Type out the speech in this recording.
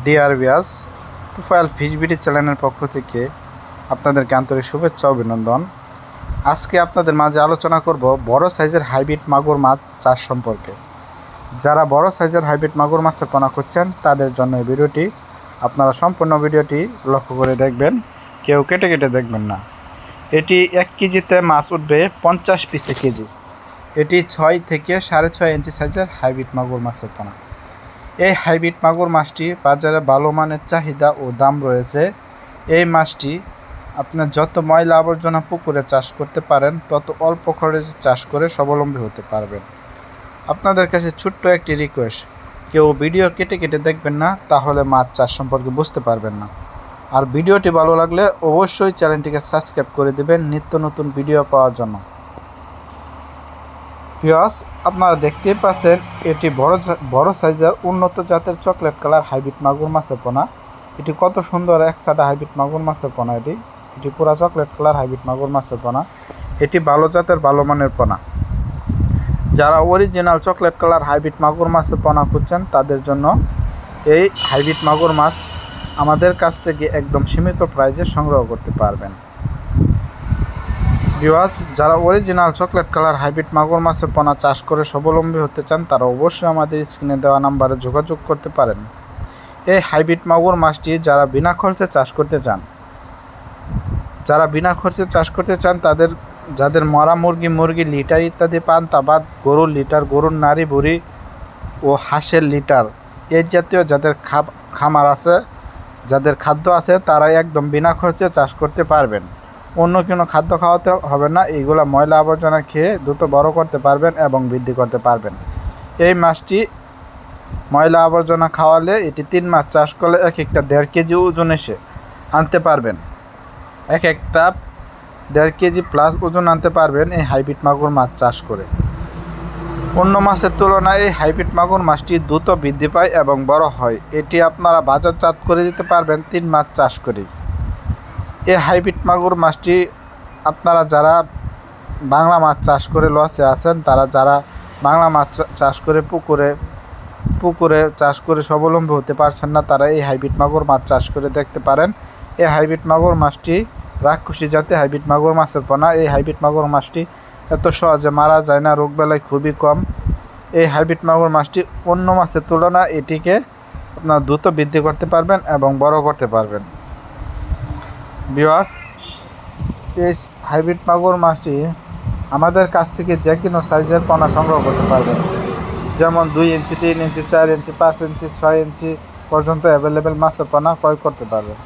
Dear viewers, Tufail fish BD চ্যানেলের পক্ষ থেকে আপনাদেরকে আন্তরিক শুভেচ্ছা অভিনন্দন। আজকে আপনাদের মাঝে আলোচনা করব বড় সাইজের হাইব্রিড মাগুর মাছ চাষ সম্পর্কে। যারা বড় সাইজের হাইব্রিড মাগুর মাছের পোনা করছেন তাদের জন্য এই ভিডিওটি। আপনারা সম্পূর্ণ ভিডিওটি লক্ষ্য করে দেখবেন, কেউ কেটে কেটে দেখবেন না। এটি 1 কেজিতে মাছ উঠবে 50 পিসে কেজি। এটি 6 থেকে 6.5 ইঞ্চি সাইজের হাইব্রিড মাগুর মাছের পোনা। এই হাইব্রিড মাগুর মাছটি বাজারে ভালো মানের চাহিদা ও দাম রয়েছে। এই মাছটি আপনার যত ময়লা আবর্জনা পুকুরে চাষ করতে পারেন তত অল্প খরচে চাষ করে স্বাবলম্বী হতে পারবেন। আপনাদের কাছে ছোট্ট একটি রিকোয়েস্ট, কেউ ভিডিও কেটে কেটে দেখবেন না, তাহলে মাছ চাষ সম্পর্কে বুঝতে পারবেন না। আর ভিডিওটি ভালো লাগলে অবশ্যই চ্যানেলটিকে সাবস্ক্রাইব করে দেবেন নিত্য নতুন ভিডিও পাওয়ার জন্য। ভিউয়ার্স, আপনারা দেখতেই পাচ্ছেন এটি বড় সাইজের উন্নত জাতের চকলেট কালার হাইব্রিড মাগুর মাছের পোনা। এটি কত সুন্দর একসাথে হাইব্রিড মাগুর মাছের পোনা। এটি পুরা চকলেট কালার হাইব্রিড মাগুর মাছের পোনা। এটি ভালো জাতের ভালো মানের পোনা। যারা অরিজিনাল চকলেট কালার হাইব্রিড মাগুর মাছের পোনা খুঁজছেন তাদের জন্য এই হাইব্রিড মাগুর মাছ আমাদের কাছ থেকে একদম সীমিত প্রাইজে সংগ্রহ করতে পারবেন। ভিউয়ার্স, যারা অরিজিনাল চকলেট কালার হাইব্রিড মাগুর মাছের পোনা চাষ করে স্বাবলম্বী হতে চান তারা অবশ্যই আমাদের স্ক্রিনে দেওয়া নাম্বারে যোগাযোগ করতে পারেন। এই হাইব্রিড মাগুর মাছটি যারা বিনা খরচে চাষ করতে চান, যাদের মরা মুরগি লিটার ইত্যাদি পান, তা বাদ গরুর লিটার, গরুর নাড়ি বুড়ি ও হাঁসের লিটার এই জাতীয় যাদের খামার আছে, যাদের খাদ্য আছে, তারা একদম বিনা খরচে চাষ করতে পারবেন। অন্য কোনো খাদ্য খাওয়াতে হবে না। এইগুলা ময়লা আবর্জনা খেয়ে দ্রুত বড় করতে পারবেন এবং বৃদ্ধি করতে পারবেন। এই মাছটি ময়লা আবর্জনা খাওয়ালে এটি 3 মাস চাষ করলে এক একটা 1.5 কেজি ওজন এসে আনতে পারবেন। এক একটা 1.5 কেজি প্লাস ওজন আনতে পারবেন এই হাইব্রিড মাগুর মাছ চাষ করে। অন্য মাছের তুলনায় এই হাইব্রিড মাগুর মাছটি দ্রুত বৃদ্ধি পায় এবং বড় হয়। এটি আপনারা বাজারজাত করে দিতে পারবেন 3 মাস চাষ করেই। এই হাইব্রিড মাগুর মাছটি আপনারা যারা বাংলা মাছ চাষ করে লসে আছেন, যারা বাংলা মাছ চাষ করে পুকুরে চাষ করে স্বাবলম্বী হতে পারছেন না, তারা এই হাইব্রিড মাগুর মাছ চাষ করে দেখতে পারেন। এই হাইব্রিড মাগুর মাছটি রাক্ষসী জাতে হাইব্রিড মাগুর মাছের পোনা। এই হাইব্রিড মাগুর মাছটি এত সহজে মারা যায় না, রোগবালাই খুবই কম। এই হাইব্রিড মাগুর মাছটি অন্য মাছের তুলনায় এটিকে আপনারা দ্রুত বৃদ্ধি করতে পারবেন এবং বড় করতে পারবেন। ভিউয়ার্স, এই হাইব্রিড মাগুর মাছটি আমাদের কাছ থেকে যে কোনো সাইজের পোনা সংগ্রহ করতে পারবেন। যেমন 2 ইঞ্চি, 3 ইঞ্চি, 4 ইঞ্চি, 5 ইঞ্চি, 6 ইঞ্চি পর্যন্ত অ্যাভেলেবেল মাছের পোনা ক্রয় করতে পারবেন।